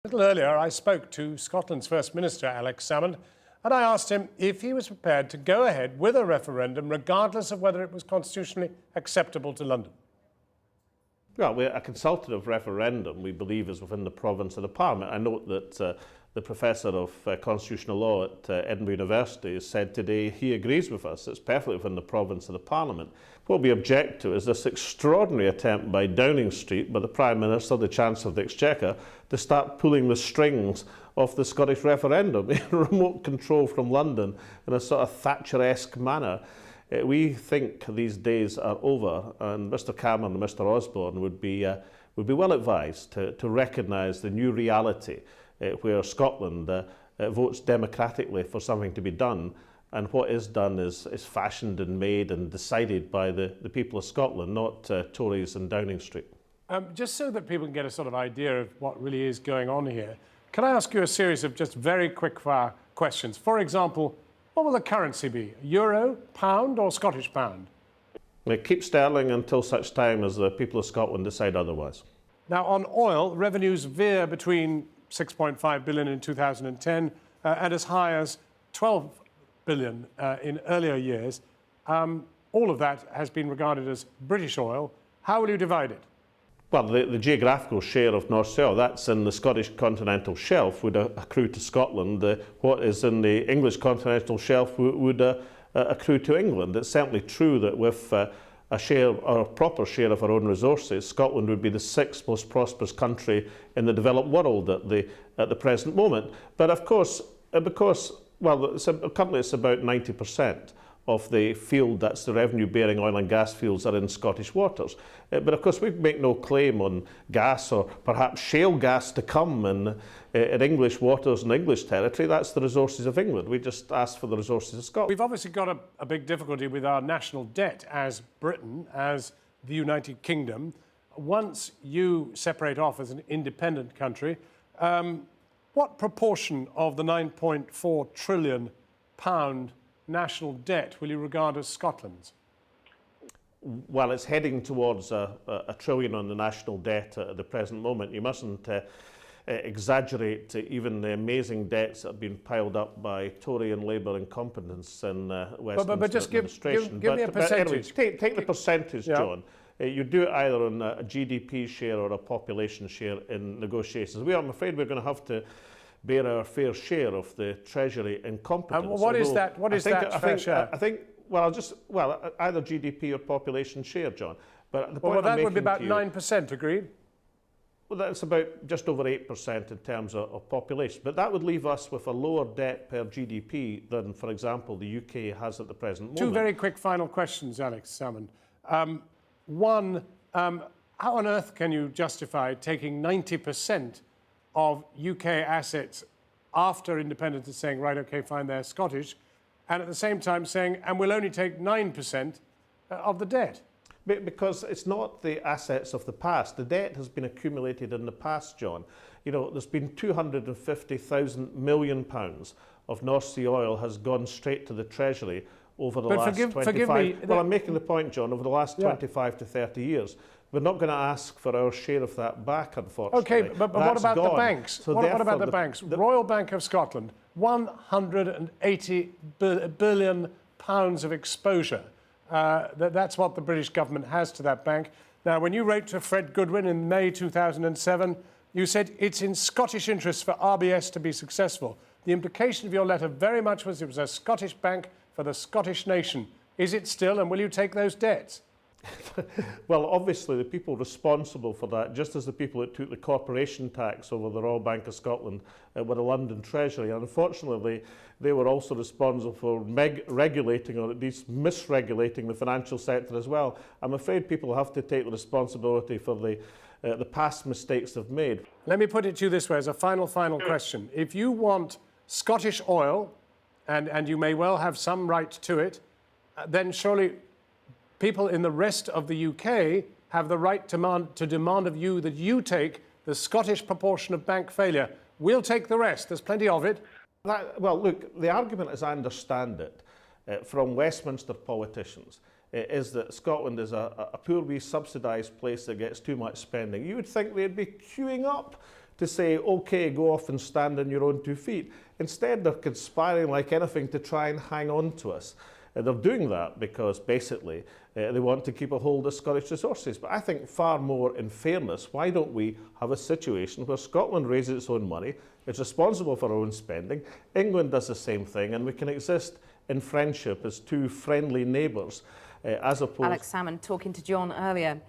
A little earlier, I spoke to Scotland's First Minister Alex Salmond, and I asked him if he was prepared to go ahead with a referendum, regardless of whether it was constitutionally acceptable to London. Well, a consultative referendum, we believe, is within the province of the Parliament. I note that the Professor of Constitutional Law at Edinburgh University has said today he agrees with us. It's perfectly within the province of the Parliament. What we object to is this extraordinary attempt by Downing Street, by the Prime Minister, the Chancellor of the Exchequer, to start pulling the strings of the Scottish referendum in remote control from London in a sort of Thatcher-esque manner. We think these days are over, and Mr Cameron and Mr Osborne would be well advised to recognise the new reality where Scotland votes democratically for something to be done, and what is done is fashioned and made and decided by the people of Scotland, not Tories and Downing Street. Just so that people can get a sort of idea of what really is going on here, can I ask you a series of just very quick-fire questions? For example, what will the currency be? Euro, pound or Scottish pound? Keep sterling until such time as the people of Scotland decide otherwise. Now, on oil, revenues veer between 6.5 billion in 2010 and as high as 12 billion in earlier years. All of that has been regarded as British oil. How will you divide it? Well, the geographical share of North Sea oil, that's in the Scottish continental shelf, would accrue to Scotland. What is in the English continental shelf would accrue to England. It's certainly true that with a share or a proper share of our own resources, Scotland would be the sixth most prosperous country in the developed world at the present moment. But of course, because, well, currently it's about 90% of the field, that's the revenue-bearing oil and gas fields, are in Scottish waters. But of course we make no claim on gas or perhaps shale gas to come in English waters and English territory. That's the resources of England. We just ask for the resources of Scotland. We've obviously got a big difficulty with our national debt as Britain, as the United Kingdom. Once you separate off as an independent country, what proportion of the £9.4 trillion national debt will you regard as Scotland's? Well, it's heading towards a trillion on the national debt at the present moment. You mustn't exaggerate even the amazing debts that have been piled up by Tory and Labour incompetence in Westminster but just administration. Give me a percentage. Anyway, take the percentage, yeah. John. You do it either on a GDP share or a population share in negotiations. I'm afraid we're going to have to bear our fair share of the Treasury incompetence. What is that? What is that fair share? I think, either GDP or population share, John. But the point well, that would be about 9%, agreed? Well, that's about just over 8% in terms of population. But that would leave us with a lower debt per GDP than, for example, the UK has at the present moment. Two very quick final questions, Alex Salmond. One, how on earth can you justify taking 90% of UK assets after independence and saying, right, OK, fine, they're Scottish, and at the same time saying, and we'll only take 9% of the debt? Because it's not the assets of the past. The debt has been accumulated in the past, John. You know, there's been £250,000 million of North Sea oil has gone straight to the Treasury over the last 25... Well, I'm making the point, John, over the last 25 to 30 years. We're not going to ask for our share of that back, unfortunately. OK, but what about the banks? So what about the banks? Royal Bank of Scotland, £180 billion of exposure. That's what the British government has to that bank. Now, when you wrote to Fred Goodwin in May 2007, you said it's in Scottish interest for RBS to be successful. The implication of your letter very much was it was a Scottish bank for the Scottish nation. Is it still, and will you take those debts? Well, obviously, the people responsible for that, just as the people that took the corporation tax over the Royal Bank of Scotland were the London Treasury. And unfortunately, they were also responsible for regulating, or at least misregulating, the financial sector as well. I'm afraid people have to take the responsibility for the past mistakes they've made. Let me put it to you this way as a final question. If you want Scottish oil, and you may well have some right to it, then surely people in the rest of the UK have the right to demand of you that you take the Scottish proportion of bank failure. We'll take the rest. There's plenty of it. Well, look, the argument, as I understand it, from Westminster politicians, is that Scotland is a poor wee subsidised place that gets too much spending. You would think they'd be queuing up to say, OK, go off and stand on your own 2 feet. Instead, they're conspiring like anything to try and hang on to us. They're doing that because basically they want to keep a hold of Scottish resources. But I think far more in fairness, why don't we have a situation where Scotland raises its own money, it's responsible for our own spending, England does the same thing, and we can exist in friendship as 2 friendly neighbours as opposed... Alex Salmond talking to Jon earlier.